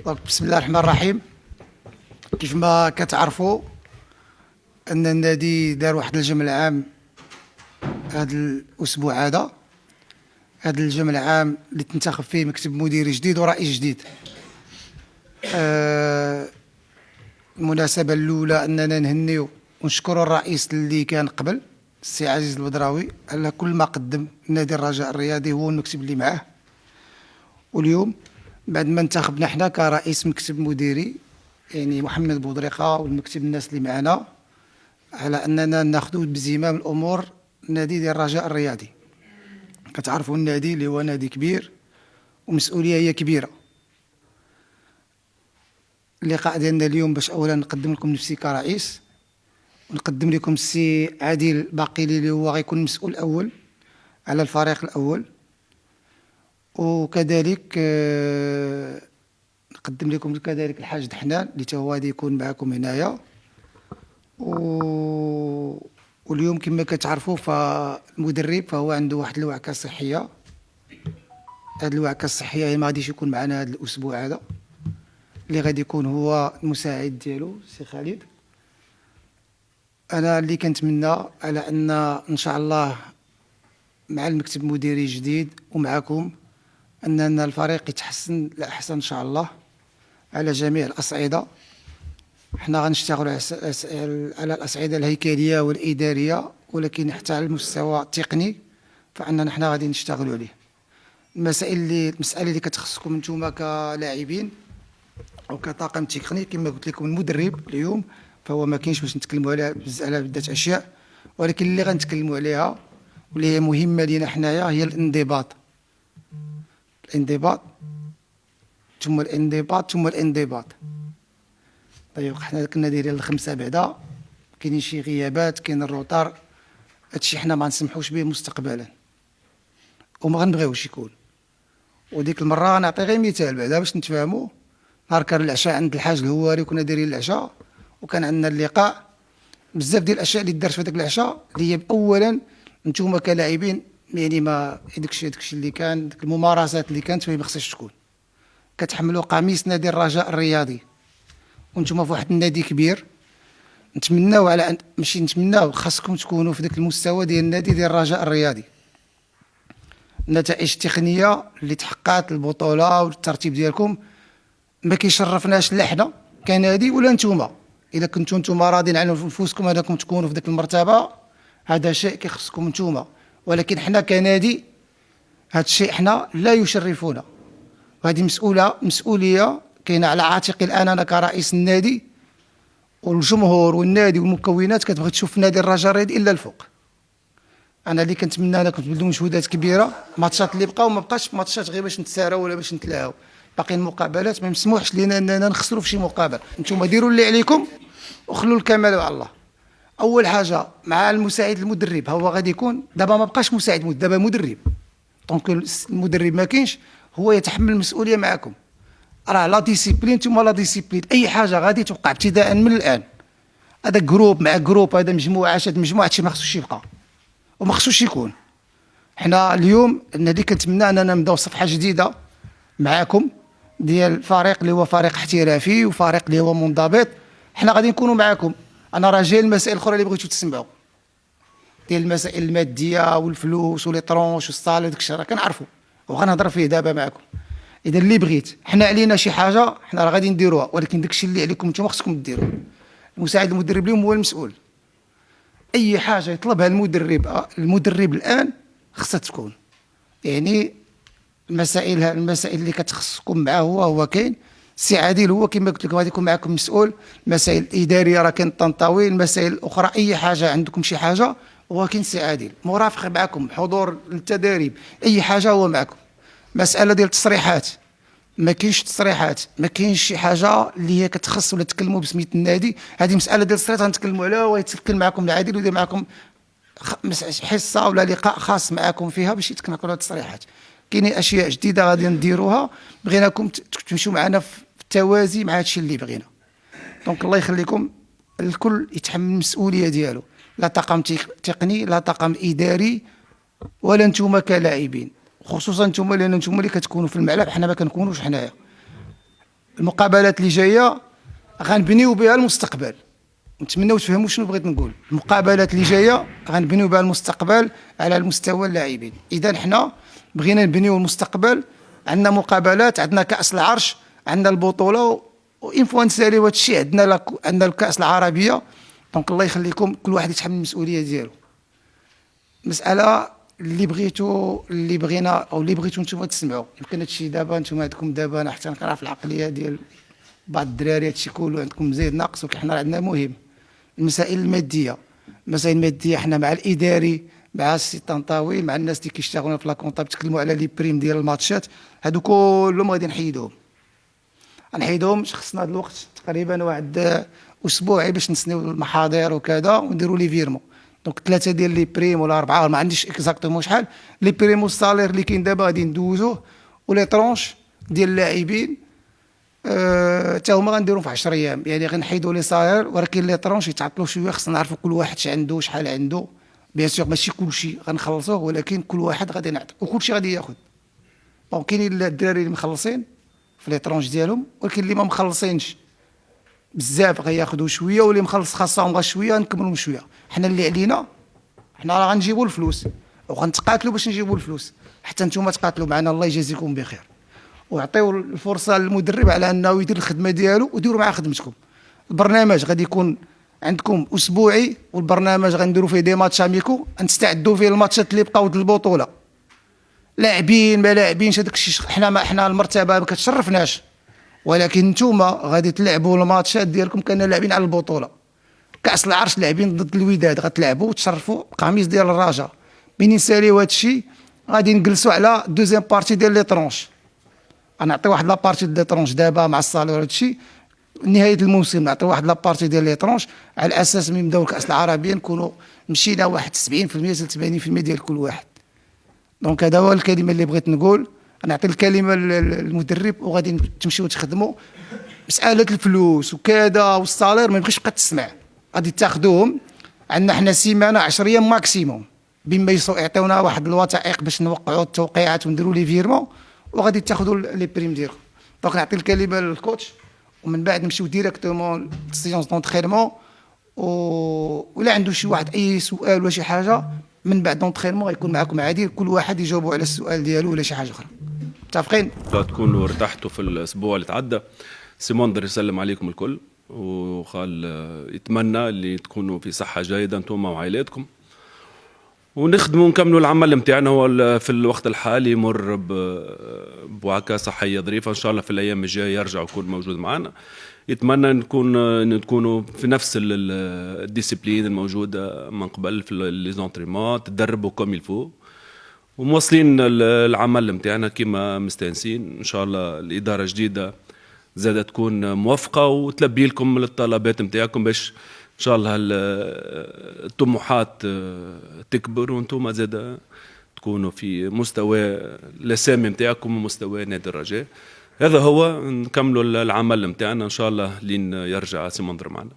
بسم الله الرحمن الرحيم. كيف ما كتعرفوا ان النادي دار واحد الجمع العام هذا الاسبوع هذا الجمع العام اللي تنتخب فيه مكتب مديري جديد ورئيس جديد. المناسبة الأولى أننا نهنيو ونشكروا الرئيس اللي كان قبل السي عزيز البدراوي على كل ما قدم نادي الرجاء الرياضي هو المكتب اللي معاه. واليوم بعد ما انتخبنا حنا كرئيس مكتب مديري يعني محمد بودريقة والمكتب الناس اللي معنا على أننا ناخذوا بزمام الأمور نادي ديال الرجاء الرياضي. كتعرفوا النادي اللي هو نادي كبير ومسؤولية هي كبيرة. اللقاء ديالنا اليوم باش اولا نقدم لكم نفسي كرئيس ونقدم لكم السي عادل باقيلي اللي هو غيكون المسؤول الاول على الفريق الاول، وكذلك نقدم لكم كذلك الحاج دحنان اللي هو غادي يكون معكم هنايا. واليوم كما كتعرفوا فالمدرب فهو عنده واحد الوعكه صحيه. هذه الوعكه الصحيه ما غاديش يكون معنا هذا الاسبوع هذا، اللي غادي يكون هو المساعد ديالو سي خالد. انا اللي كنتمنى على ان شاء الله مع المكتب المديري الجديد ومعكم اننا الفريق يتحسن لاحسن ان شاء الله على جميع الاصعده. حنا غنشتغلوا على الاصعده الهيكليه والاداريه، ولكن حتى على المستوى التقني فاننا حنا غادي نشتغلوا عليه. المساله اللي كتخصكم نتوما كلاعبين وكطاقم تقني كما قلت لكم المدرب اليوم فهو ما كاينش باش نتكلموا على بزاف اشياء، ولكن اللي غنتكلموا عليها واللي هي مهمه لينا حنايا هي الانضباط ثم الانضباط ثم الانضباط. طيب حنا كنا دايرين الخمسه بعدا، كاينين شي غيابات، كاين الروتار، هادشي حنا ما نسمحوش به مستقبلا وما غنبغيوش يكون. وديك المره نعطي غير مثال بعدا باش نتفاهموا. نهار كان العشاء عند الحاج الهواري وكنا دايرين العشاء وكان عندنا اللقاء، بزاف ديال الاشياء اللي دارت في هذاك العشاء اللي هي اولا نتوما كلاعبين يعني ما داكشي اللي كان ديك الممارسات اللي كانت ما خصهاش تكون. كتحملوا قميص نادي الرجاء الرياضي وانتم في واحد النادي كبير. نتمناو على ماشي نتمناو، خاصكم تكونوا في ذاك المستوى ديال النادي ديال الرجاء الرياضي. النتائج التقنيه اللي تحققت البطوله والترتيب ديالكم ما كيشرفناش لا حنا كنادي ولا نتوما. الا كنتو نتوما راضين على نفوسكم انكم تكونوا في ذاك المرتبه هذا شيء كيخصكم نتوما، ولكن حنا كنادي هذا الشيء حنا لا يشرفنا. وهذه مسؤوليه كاينه على عاتقي الان انا كرئيس النادي، والجمهور والنادي والمكونات كتبغي تشوف نادي الرجاء الرياضي الا الفوق. انا اللي كنتمنى انكم تبذلوا مجهودات كبيره. ماتشات اللي بقاو ما بقاش ماتشات غير باش نتساراو ولا باش نتلاهاو، باقي المقابلات ما مسموحش لينا اننا نخسروا في شي مقابل. انتم ديروا اللي عليكم وخلوا الكمال على الله. اول حاجه مع المساعد المدرب هو غادي يكون دابا ما بقاش مساعد دابا مدرب. دونك المدرب ما كاينش، هو يتحمل المسؤوليه معكم. راه لا ديسيبلين ثم لا ديسيبلين، اي حاجه غادي توقع ابتداء من الان. هذا جروب مع جروب، هذا مجموعه هذا مجموعه، هادشي ما خصوش يبقى وما خصوش يكون. حنا اليوم النادي كنتمنى اننا نبداو صفحه جديده معكم ديال فريق اللي هو فريق احترافي وفريق اللي هو منضبط. حنا غادي نكونوا معكم. انا راه جاي المسائل الاخرى اللي بغيتو تسمعوا ديال المسائل الماديه والفلوس ولي طرونش والصال وداك الشيء راه كنعرفوا وغنهضر فيه دابا معكم. اذا اللي بغيت حنا علينا شي حاجه حنا راه غادي نديروها، ولكن داك الشيء اللي عليكم نتوما خصكم ديروه. المساعد المدرب اليوم هو المسؤول. اي حاجه يطلبها المدرب الان خصها تكون يعني المسائل اللي كتخصكم معاه هو كاين. السي عادل هو كما قلت لكم غادي يكون معكم مسؤول. المسائل الاداريه راه كاين الطنطاوي، المسائل الاخرى اي حاجه عندكم شي حاجه هو كاين السي عادل مرافق معكم، حضور للتدريب، اي حاجه هو معكم. مساله ديال التصريحات ما كاينش تصريحات، ما كاينش شي حاجه اللي هي كتخص ولا تكلموا بسميه النادي. هذه مساله ديال التصريحات غنتكلموا عليها ويتكلم معكم العادل ويدير معكم حصه ولا لقاء خاص معكم فيها باش يتكلموا على التصريحات. كاينين اشياء جديده غادي نديروها، بغيناكم تمشوا معنا في التوازي مع هادشي اللي بغينا. دونك الله يخليكم الكل يتحمل المسؤوليه ديالو، لا طاقم تقني لا طاقم اداري ولا نتوما كلاعبين، خصوصا نتوما لان نتوما اللي كتكونوا في الملعب، حنا ما كنكونوش حنايا. المقابلات اللي جايه غنبنيو بها المستقبل. نتمنوا تفهموا شنو بغيت نقول. المقابلات اللي جايه غنبنيو بها المستقبل على المستوى اللاعبين. اذا حنا بغينا نبنيو المستقبل، عندنا مقابلات، عندنا كاس العرش، عندنا البطوله، وان فوا نساليو هذا الشيء عندنا الكاس العربيه. دونك الله يخليكم كل واحد يتحمل المسؤوليه ديالو. مساله اللي بغينا او اللي بغيتو نتوما تسمعوا، يمكن هادشي دابا نتوما عندكم دابا، انا حتى كنعرف العقليه ديال بعض الدراري هادشي كله عندكم مزيد ناقص، ولكن حنا عندنا مهم المسائل الماديه. المسائل الماديه حنا مع الاداري، مع السي طنطاوي، مع الناس اللي كيشتغلوا في لاكونطاب تكلموا على لي بريم ديال الماتشات، هادو كلهم غادي نحيدهم. خصنا هاد الوقت تقريبا واحد اسبوعي باش نسنيو المحاضر وكذا ونديروا لي فيرمون. دونك 3 ديال لي بريم ولا 4، ما عنديش اكزاكتومون شحال لي بريم والصالير اللي كاين دابا غادي ندوزوه، ولي طرونش ديال اللاعبين حتى هما غنديروا في 10 ايام. يعني غنحيدوا لي صالير، ولكن لي طرونش يتعطلوا شويه. خصنا نعرفوا كل واحد عنده شحال عنده. بيان سور ماشي كلشي غنخلصوه، ولكن كل واحد غادي نعطي وكلشي غادي ياخذ. دونك كاينين الدراري اللي مخلصين في لي طرونش ديالهم، ولكن اللي ما مخلصينش بزاف غياخذوا شويه، واللي مخلص خاصهم غير شويه نكملوا شويه. حنا اللي علينا حنا راه غنجيبوا الفلوس وغنتقاتلوا باش نجيبوا الفلوس، حتى نتوما تقاتلوا معنا. الله يجازيكم بخير، ويعطيو الفرصه للمدرب على انه يدير الخدمه ديالو، وديروا معاه خدمتكم. البرنامج غادي يكون عندكم اسبوعي، والبرنامج غنديروا فيه دي ماتش اميكو نستعدوا فيه الماتشات اللي بقاو د البطوله. لاعبين ما لاعبينش هذاك الشيء، حنا المرتبه ما كتشرفناش، ولكن نتوما غادي تلعبوا الماتشات ديالكم كنا لاعبين على البطوله. كاس العرش لاعبين ضد الوداد، غتلعبوا وتشرفوا قميص ديال الرجاء. منين نساليو هذا الشيء غادي نجلسوا على دوزيام بارتي ديال لي طرونش. غنعطي واحد لابارتي ديال لي طرونش دابا مع الصالير هذا الشيء. نهايه الموسم نعطي واحد لابارتي ديال لي طرونش، على اساس من نبداو الكاس العربيه نكونوا مشينا واحد 70% حتى 80% ديال كل واحد. دونك هذا هو الكلمه اللي بغيت نقول. نعطي الكلمه للمدرب وغادي تمشيو تخدموا. مساله الفلوس وكذا والصالير ما يبقاش تسمع، غادي تاخذوهم. عندنا حنا سيمانه 10 ايام ماكسيموم، بما يعطيونا واحد الوثائق باش نوقعوا التوقيعات ونديروا لي فيرمون، وغادي تاخذوا لي بريم ديالكم. دونك نعطي الكلمه للكوتش، ومن بعد نمشيو ديريكتومون للسيونس دونترينمون. ولا عنده شي واحد اي سؤال ولا شي حاجه من بعد دونترينمون غيكون معكم عادي، كل واحد يجاوبوا على السؤال ديالو ولا شي حاجه اخرى. متفقين؟ تكونوا ارتحتوا في الاسبوع اللي تعدى. سيموندر يسلم عليكم الكل، وقال يتمنى اللي تكونوا في صحه جيده انتم وعائلاتكم، ونخدموا ونكملوا العمل نتاعنا. هو في الوقت الحالي يمر بوعكه صحيه ظريفه، ان شاء الله في الايام الجايه يرجع ويكون موجود معنا. يتمنى نكونوا في نفس الديسيبلين الموجوده من قبل في لي زونتريمون، تدربوا كوم يلفو، ومواصلين العمل نتاعنا كما مستانسين. ان شاء الله الاداره الجديده زادة تكون موفقه وتلبي لكم الطلبات نتاعكم، باش ان شاء الله الطموحات تكبر، وانتم زادة تكونوا في مستوى الاسامي نتاعكم ومستوى نادي الرجاء. هذا هو، نكملوا العمل نتاعنا ان شاء الله لين يرجع سيموندر معنا.